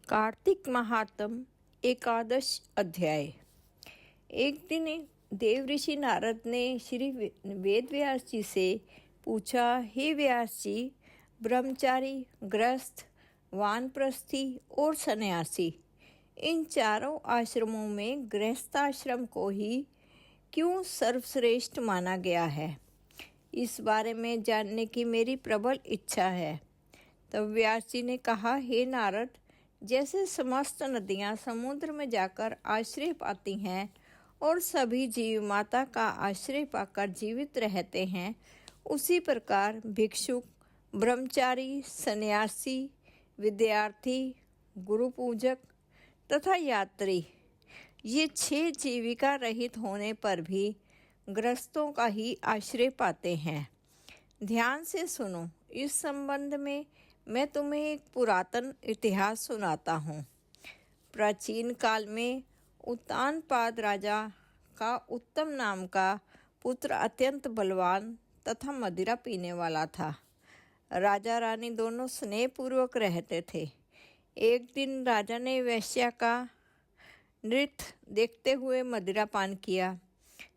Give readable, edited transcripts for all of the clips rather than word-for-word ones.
कार्तिक महात्म एकादश अध्याय। एक दिन देव ऋषि नारद ने श्री वेद व्यास जी से पूछा, हे व्यास जी, ब्रह्मचारी, गृहस्थ, वानप्रस्थी और सन्यासी, इन चारों आश्रमों में गृहस्थाश्रम को ही क्यों सर्वश्रेष्ठ माना गया है? इस बारे में जानने की मेरी प्रबल इच्छा है। तब व्यास जी ने कहा, हे नारद, जैसे समस्त नदियाँ समुद्र में जाकर आश्रय पाती हैं और सभी जीव माता का आश्रय पाकर जीवित रहते हैं, उसी प्रकार भिक्षुक, ब्रह्मचारी, सन्यासी, विद्यार्थी, गुरु पूजक तथा यात्री, ये 6 जीविका रहित होने पर भी गृहस्थों का ही आश्रय पाते हैं। ध्यान से सुनो, इस संबंध में मैं तुम्हें एक पुरातन इतिहास सुनाता हूँ। प्राचीन काल में उत्तानपाद राजा का उत्तम नाम का पुत्र अत्यंत बलवान तथा मदिरा पीने वाला था। राजा रानी दोनों स्नेहपूर्वक रहते थे। एक दिन राजा ने वेश्या का नृत्य देखते हुए मदिरा पान किया,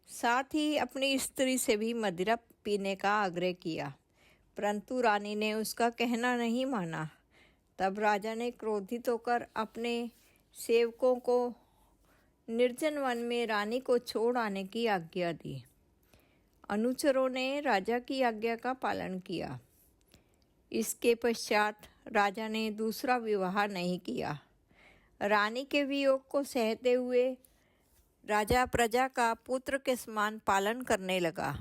साथ ही अपनी स्त्री से भी मदिरा पीने का आग्रह किया, परंतु रानी ने उसका कहना नहीं माना। तब राजा ने क्रोधित होकर अपने सेवकों को निर्जन वन में रानी को छोड़ आने की आज्ञा दी। अनुचरों ने राजा की आज्ञा का पालन किया। इसके पश्चात राजा ने दूसरा विवाह नहीं किया। रानी के वियोग को सहते हुए राजा प्रजा का पुत्र के समान पालन करने लगा।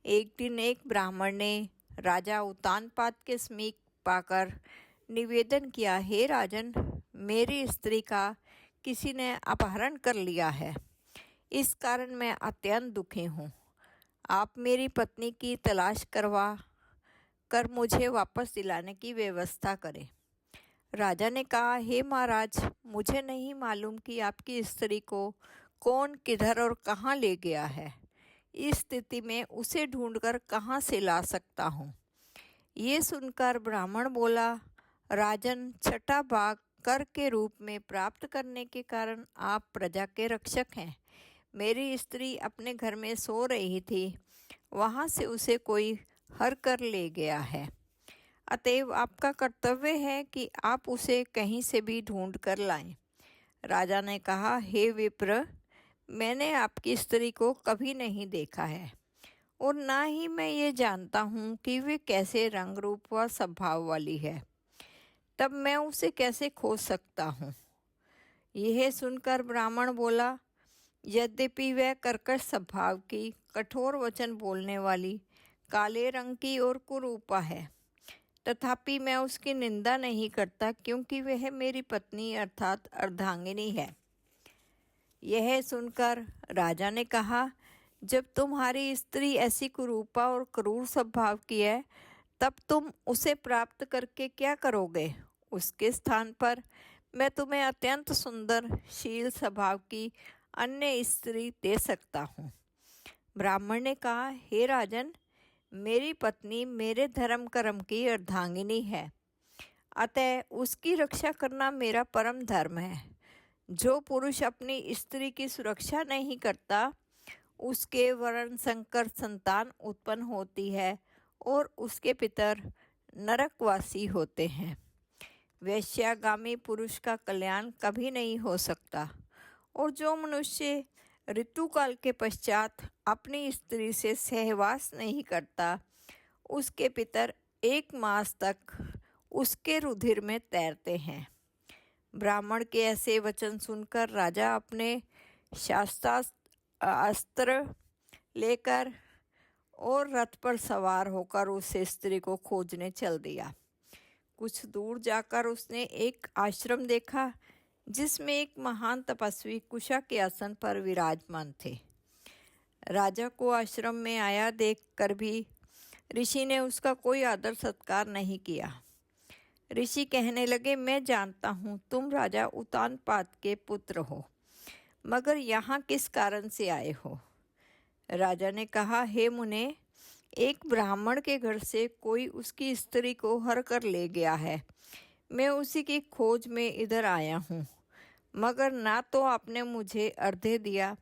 एक दिन एक ब्राह्मण ने राजा उत्तानपाद के समीप पाकर निवेदन किया, हे राजन, मेरी स्त्री का किसी ने अपहरण कर लिया है। इस कारण मैं अत्यंत दुखी हूँ। आप मेरी पत्नी की तलाश करवा कर मुझे वापस दिलाने की व्यवस्था करें। राजा ने कहा, हे महाराज, मुझे नहीं मालूम कि आपकी स्त्री को कौन, किधर और कहाँ ले गया है। इस स्थिति में उसे ढूंढकर कहाँ से ला सकता हूँ? ये सुनकर ब्राह्मण बोला, राजन, छठा भाग कर के रूप में प्राप्त करने के कारण आप प्रजा के रक्षक हैं। मेरी स्त्री अपने घर में सो रही थी, वहाँ से उसे कोई हर कर ले गया है। अतएव आपका कर्तव्य है कि आप उसे कहीं से भी ढूंढ कर लाएं। राजा ने कहा, हे विप्र, मैंने आपकी स्त्री को कभी नहीं देखा है और ना ही मैं ये जानता हूँ कि वे कैसे रंग रूप व स्वभाव वाली है। तब मैं उसे कैसे खोज सकता हूँ? यह सुनकर ब्राह्मण बोला, यद्यपि वह कर्कश स्वभाव की, कठोर वचन बोलने वाली, काले रंग की और कुरूपा है, तथापि मैं उसकी निंदा नहीं करता, क्योंकि वह मेरी पत्नी अर्थात अर्धांगिनी है। यह सुनकर राजा ने कहा, जब तुम्हारी स्त्री ऐसी कुरूपा और क्रूर स्वभाव की है, तब तुम उसे प्राप्त करके क्या करोगे? उसके स्थान पर मैं तुम्हें अत्यंत सुंदर, शील स्वभाव की अन्य स्त्री दे सकता हूँ। ब्राह्मण ने कहा, हे राजन, मेरी पत्नी मेरे धर्म कर्म की अर्धांगिनी है, अतः उसकी रक्षा करना मेरा परम धर्म है। जो पुरुष अपनी स्त्री की सुरक्षा नहीं करता, उसके वर्ण संकर संतान उत्पन्न होती है और उसके पितर नरकवासी होते हैं। वैश्यागामी पुरुष का कल्याण कभी नहीं हो सकता, और जो मनुष्य ऋतुकाल के पश्चात अपनी स्त्री से सहवास नहीं करता, उसके पितर 1 मास तक उसके रुधिर में तैरते हैं। ब्राह्मण के ऐसे वचन सुनकर राजा अपने अस्त्र लेकर और रथ पर सवार होकर उस स्त्री को खोजने चल दिया। कुछ दूर जाकर उसने एक आश्रम देखा, जिसमें एक महान तपस्वी कुशा के आसन पर विराजमान थे। राजा को आश्रम में आया देखकर भी ऋषि ने उसका कोई आदर सत्कार नहीं किया। ऋषि कहने लगे, मैं जानता हूँ तुम राजा उत्तानपाद के पुत्र हो, मगर यहाँ किस कारण से आए हो? राजा ने कहा, हे मुने, एक ब्राह्मण के घर से कोई उसकी स्त्री को हर कर ले गया है। मैं उसी की खोज में इधर आया हूँ, मगर ना तो आपने मुझे अर्घ्य दिया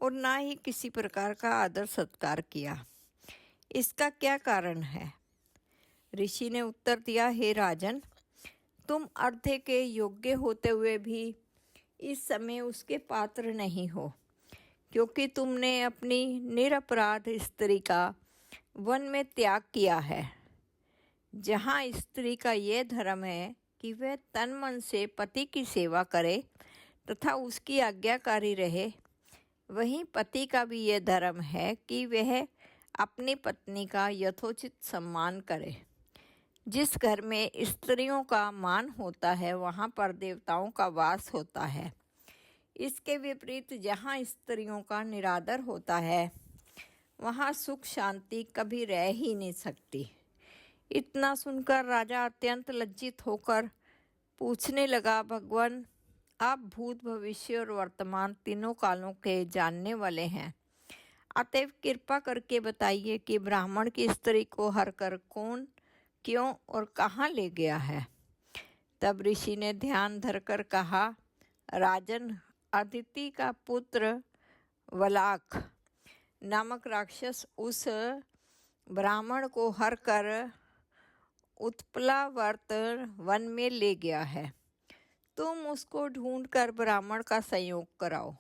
और ना ही किसी प्रकार का आदर सत्कार किया। इसका क्या कारण है? ऋषि ने उत्तर दिया, हे राजन, तुम अर्घ्य के योग्य होते हुए भी इस समय उसके पात्र नहीं हो, क्योंकि तुमने अपनी निरपराध स्त्री का वन में त्याग किया है। जहाँ स्त्री का यह धर्म है कि वह तन मन से पति की सेवा करे तथा उसकी आज्ञाकारी रहे, वहीं पति का भी यह धर्म है कि वह अपनी पत्नी का यथोचित सम्मान करे। जिस घर में स्त्रियों का मान होता है वहाँ पर देवताओं का वास होता है। इसके विपरीत जहाँ स्त्रियों का निरादर होता है वहाँ सुख शांति कभी रह ही नहीं सकती। इतना सुनकर राजा अत्यंत लज्जित होकर पूछने लगा, भगवान, आप भूत भविष्य और वर्तमान तीनों कालों के जानने वाले हैं, अतएव कृपा करके बताइए कि ब्राह्मण की स्त्री को हर कर कौन, क्यों और कहाँ ले गया है। तब ऋषि ने ध्यान धरकर कहा, राजन, अदिति का पुत्र वलाख नामक राक्षस उस ब्राह्मण को हर कर उत्पलावर्त वन में ले गया है। तुम उसको ढूंढकर ब्राह्मण का संयोग कराओ।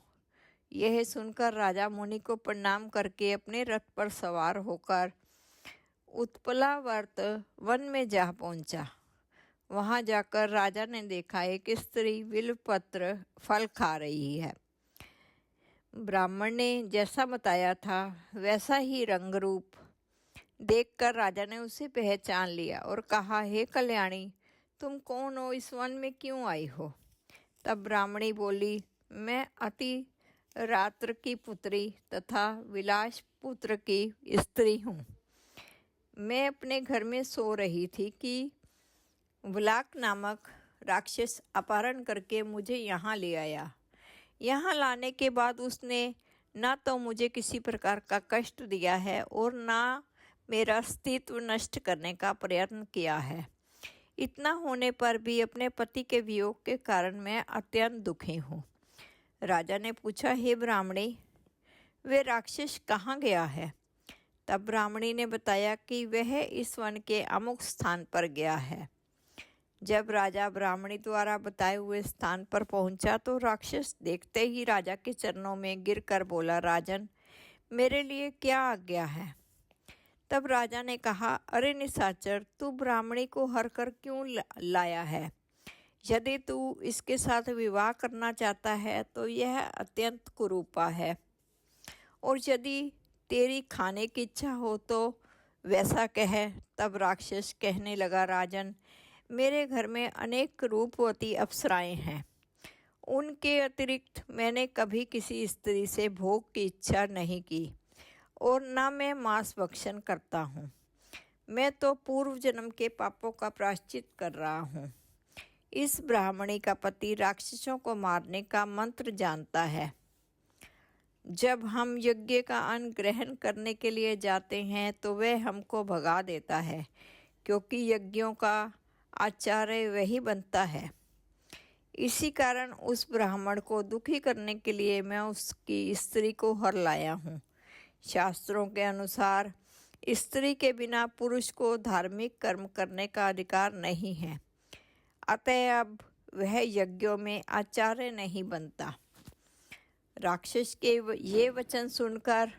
यह सुनकर राजा मुनि को प्रणाम करके अपने रथ पर सवार होकर उत्पलावर्त वन में जा पहुंचा। वहां जाकर राजा ने देखा एक स्त्री बिल्वपत्र फल खा रही है। ब्राह्मण ने जैसा बताया था वैसा ही रंग रूप देखकर राजा ने उसे पहचान लिया और कहा, हे कल्याणी, तुम कौन हो? इस वन में क्यों आई हो? तब ब्राह्मणी बोली, मैं अति रात्र की पुत्री तथा विलास पुत्र की स्त्री हूँ। मैं अपने घर में सो रही थी कि वलाक नामक राक्षस अपहरण करके मुझे यहाँ ले आया। यहाँ लाने के बाद उसने न तो मुझे किसी प्रकार का कष्ट दिया है और न मेरा अस्तित्व नष्ट करने का प्रयत्न किया है। इतना होने पर भी अपने पति के वियोग के कारण मैं अत्यंत दुखी हूँ। राजा ने पूछा, हे ब्राह्मणी, वे राक्षस कहाँ गया है? तब ब्राह्मणी ने बताया कि वह इस वन के अमुक स्थान पर गया है। जब राजा ब्राह्मणी द्वारा बताए हुए स्थान पर पहुंचा तो राक्षस देखते ही राजा के चरणों में गिरकर बोला, राजन, मेरे लिए क्या आज्ञा है? तब राजा ने कहा, अरे निशाचर, तू ब्राह्मणी को हर कर क्यों लाया है? यदि तू इसके साथ विवाह करना चाहता है तो यह अत्यंत कुरूपा है, और यदि तेरी खाने की इच्छा हो तो वैसा कह। तब राक्षस कहने लगा, राजन, मेरे घर में अनेक रूपवती अप्सराएं हैं। उनके अतिरिक्त मैंने कभी किसी स्त्री से भोग की इच्छा नहीं की और न मैं मांस भक्षण करता हूँ। मैं तो पूर्व जन्म के पापों का प्रायश्चित कर रहा हूँ। इस ब्राह्मणी का पति राक्षसों को मारने का मंत्र जानता है। जब हम यज्ञ का अन्न ग्रहण करने के लिए जाते हैं तो वह हमको भगा देता है, क्योंकि यज्ञों का आचार्य वही बनता है। इसी कारण उस ब्राह्मण को दुखी करने के लिए मैं उसकी स्त्री को हर लाया हूँ। शास्त्रों के अनुसार स्त्री के बिना पुरुष को धार्मिक कर्म करने का अधिकार नहीं है, अतः अब वह यज्ञों में आचार्य नहीं बनता। राक्षस के ये वचन सुनकर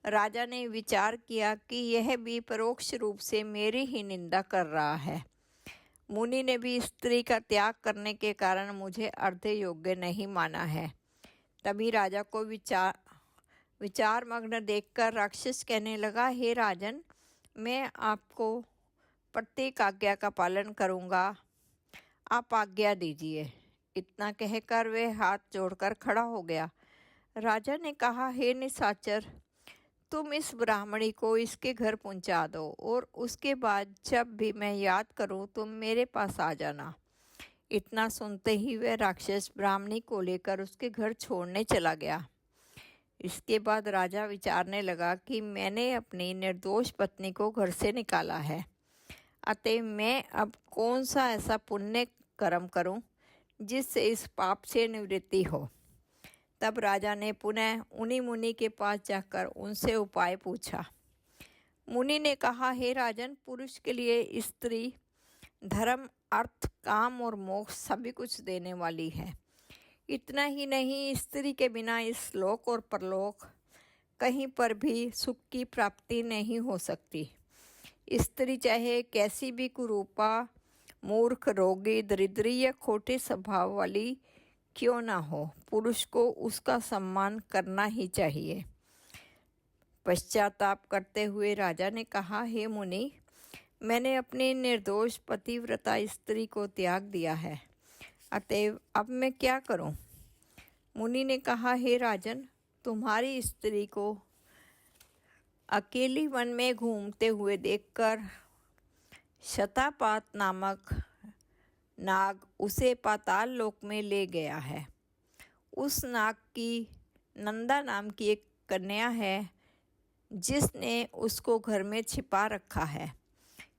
राजा ने विचार किया कि यह भी परोक्ष रूप से मेरी ही निंदा कर रहा है। मुनि ने भी स्त्री का त्याग करने के कारण मुझे अर्घ्य योग्य नहीं माना है। तभी राजा को विचार मग्न देखकर राक्षस कहने लगा, हे राजन, मैं आपको प्रत्येक आज्ञा का पालन करूँगा, आप आज्ञा दीजिए। इतना कहकर वह हाथ जोड़कर खड़ा हो गया। राजा ने कहा, हे निशाचर, तुम इस ब्राह्मणी को इसके घर पहुंचा दो और उसके बाद जब भी मैं याद करूं तुम मेरे पास आ जाना। इतना सुनते ही वह राक्षस ब्राह्मणी को लेकर उसके घर छोड़ने चला गया। इसके बाद राजा विचारने लगा कि मैंने अपनी निर्दोष पत्नी को घर से निकाला है, अतः मैं अब कौन सा ऐसा पुण्य कर्म करूं जिससे इस पाप से निवृत्ति हो। तब राजा ने पुनः उन्हीं मुनि के पास जाकर उनसे उपाय पूछा। मुनि ने कहा, हे राजन, पुरुष के लिए स्त्री धर्म, अर्थ, काम और मोक्ष सभी कुछ देने वाली है। इतना ही नहीं, स्त्री के बिना इस लोक और परलोक कहीं पर भी सुख की प्राप्ति नहीं हो सकती। स्त्री चाहे कैसी भी कुरूपा, मूर्ख, रोगी, दरिद्री या खोटे स्वभाव वाली क्यों ना हो, पुरुष को उसका सम्मान करना ही चाहिए। पश्चाताप करते हुए राजा ने कहा, हे मुनि, मैंने अपनी निर्दोष पतिव्रता स्त्री को त्याग दिया है, अतएव अब मैं क्या करूं? मुनि ने कहा, हे राजन, तुम्हारी स्त्री को अकेली वन में घूमते हुए देखकर शतापात नामक नाग उसे पाताल लोक में ले गया है। उस नाग की नंदा नाम की एक कन्या है जिसने उसको घर में छिपा रखा है।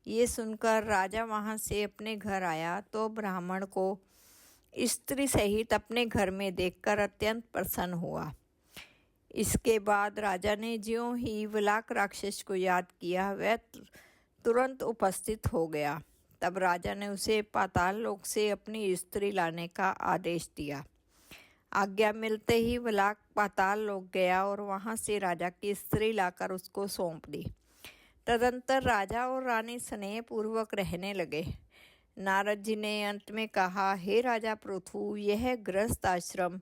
ये सुनकर राजा वहाँ से अपने घर आया तो ब्राह्मण को स्त्री सहित अपने घर में देखकर अत्यंत प्रसन्न हुआ। इसके बाद राजा ने ज्यों ही वलाक राक्षस को याद किया, वह तुरंत उपस्थित हो गया। तब राजा ने उसे पाताल लोक से अपनी स्त्री लाने का आदेश दिया। आज्ञा मिलते ही वलाक पाताल लोक गया और वहाँ से राजा की स्त्री लाकर उसको सौंप दी। तदंतर राजा और रानी स्नेह पूर्वक रहने लगे। नारद जी ने अंत में कहा, हे राजा पृथु, यह गृहस्थ आश्रम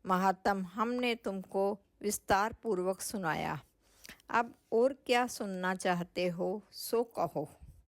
महात्म हमने तुमको विस्तार पूर्वक सुनाया। अब और क्या सुनना चाहते हो सो कहो।